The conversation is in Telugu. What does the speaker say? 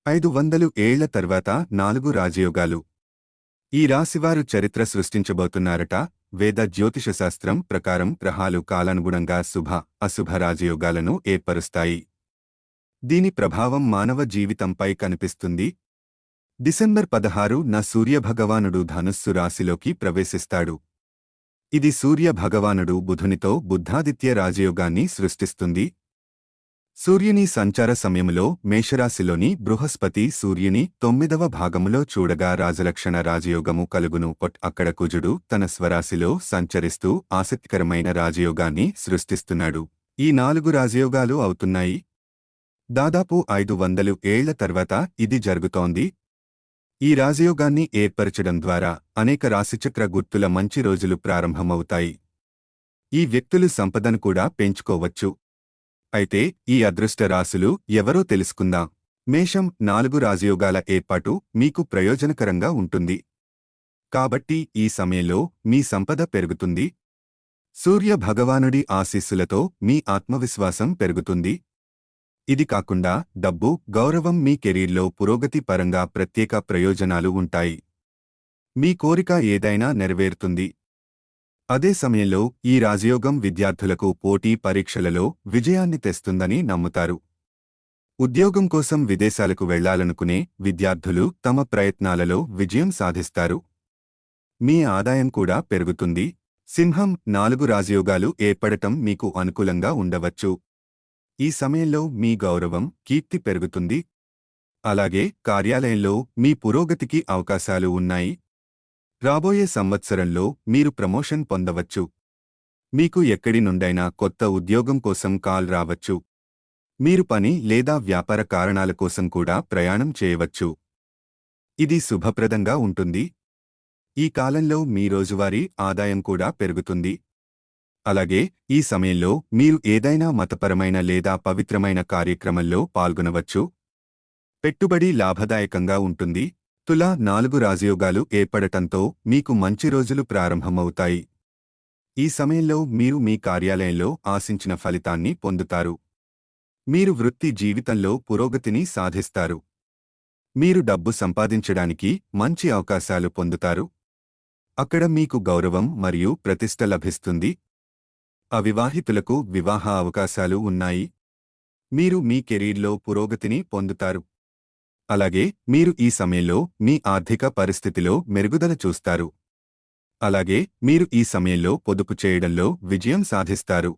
500 ఏళ్ల తర్వాత 4 రాజయోగాలు. ఈ రాశివారు చరిత్ర సృష్టించబోతున్నారట. వేద జ్యోతిషశాస్త్రం ప్రకారం గ్రహాలు కాలానుగుణంగా శుభ, అశుభ రాజయోగాలను ఏర్పరుస్తాయి. దీని ప్రభావం మానవ జీవితంపై కనిపిస్తుంది. డిసెంబర్ 16న సూర్యభగవానుడు ధనుస్సు రాశిలోకి ప్రవేశిస్తాడు. ఇది సూర్యభగవానుడు బుధునితో బుద్ధాదిత్య రాజయోగాన్ని సృష్టిస్తుంది. సూర్యుని సంచార సమయములో మేషరాశిలోని బృహస్పతి సూర్యుని 9వ భాగములో చూడగా రాజలక్షణ రాజయోగము కలుగును. అక్కడ కుజుడు తన స్వరాశిలో సంచరిస్తూ ఆసక్తికరమైన రాజయోగాన్ని సృష్టిస్తున్నాడు. ఈ 4 రాజయోగాలు అవుతున్నాయి. దాదాపు 500 ఏళ్ల తర్వాత ఇది జరుగుతోంది. ఈ రాజయోగాన్ని ఏర్పరచడం ద్వారా అనేక రాశిచక్ర గుర్తుల మంచి రోజులు ప్రారంభమవుతాయి. ఈ వ్యక్తులు సంపదను కూడా పెంచుకోవచ్చు. అయితే ఈ అదృష్ట రాశులు ఎవరో తెలుసుకుందాం. మేషం 4 రాజయోగాల ఏర్పాటు మీకు ప్రయోజనకరంగా ఉంటుంది. కాబట్టి ఈ సమయంలో మీ సంపద పెరుగుతుంది. సూర్య భగవానుడి ఆశీస్సులతో మీ ఆత్మవిశ్వాసం పెరుగుతుంది. ఇది కాకుండా డబ్బు, గౌరవం, మీ కెరీర్లో పురోగతి పరంగా ప్రత్యేక ప్రయోజనాలు ఉంటాయి. మీ కోరిక ఏదైనా నెరవేరుతుంది. అదే సమయంలో ఈ రాజయోగం విద్యార్థులకు పోటీ పరీక్షలలో విజయాన్ని తెస్తుందని నమ్ముతారు. ఉద్యోగం కోసం విదేశాలకు వెళ్లాలనుకునే విద్యార్థులు తమ ప్రయత్నాలలో విజయం సాధిస్తారు. మీ ఆదాయం కూడా పెరుగుతుంది. సింహం 4 రాజయోగాలు ఏర్పడటం మీకు అనుకూలంగా ఉండవచ్చు. ఈ సమయంలో మీ గౌరవం, కీర్తి పెరుగుతుంది. అలాగే కార్యాలయంలో మీ పురోగతికి అవకాశాలు ఉన్నాయి. రాబోయే సంవత్సరంలో మీరు ప్రమోషన్ పొందవచ్చు. మీకు ఎక్కడి నుండైనా కొత్త ఉద్యోగం కోసం కాల్ రావచ్చు. మీరు పని లేదా వ్యాపార కారణాల కోసం కూడా ప్రయాణం చేయవచ్చు. ఇది శుభప్రదంగా ఉంటుంది. ఈ కాలంలో మీ రోజువారీ ఆదాయం కూడా పెరుగుతుంది. అలాగే ఈ సమయంలో మీరు ఏదైనా మతపరమైన లేదా పవిత్రమైన కార్యక్రమంలో పాల్గొనవచ్చు. పెట్టుబడి లాభదాయకంగా ఉంటుంది. తుల 4 రాజయోగాలు ఏర్పడటంతో మీకు మంచి రోజులు ప్రారంభమవుతాయి. ఈ సమయంలో మీరు మీ కార్యాలయంలో ఆశించిన ఫలితాన్ని పొందుతారు. మీరు వృత్తి జీవితంలో పురోగతిని సాధిస్తారు. మీరు డబ్బు సంపాదించడానికి మంచి అవకాశాలు పొందుతారు. అక్కడ మీకు గౌరవం మరియు ప్రతిష్ట లభిస్తుంది. అవివాహితులకు వివాహ అవకాశాలు ఉన్నాయి. మీరు మీ కెరీర్లో పురోగతిని పొందుతారు. అలాగే మీరు ఈ సమయంలో మీ ఆర్థిక పరిస్థితిలో మెరుగుదల చూస్తారు. అలాగే మీరు ఈ సమయంలో పొదుపు చేయడంలో విజయం సాధిస్తారు.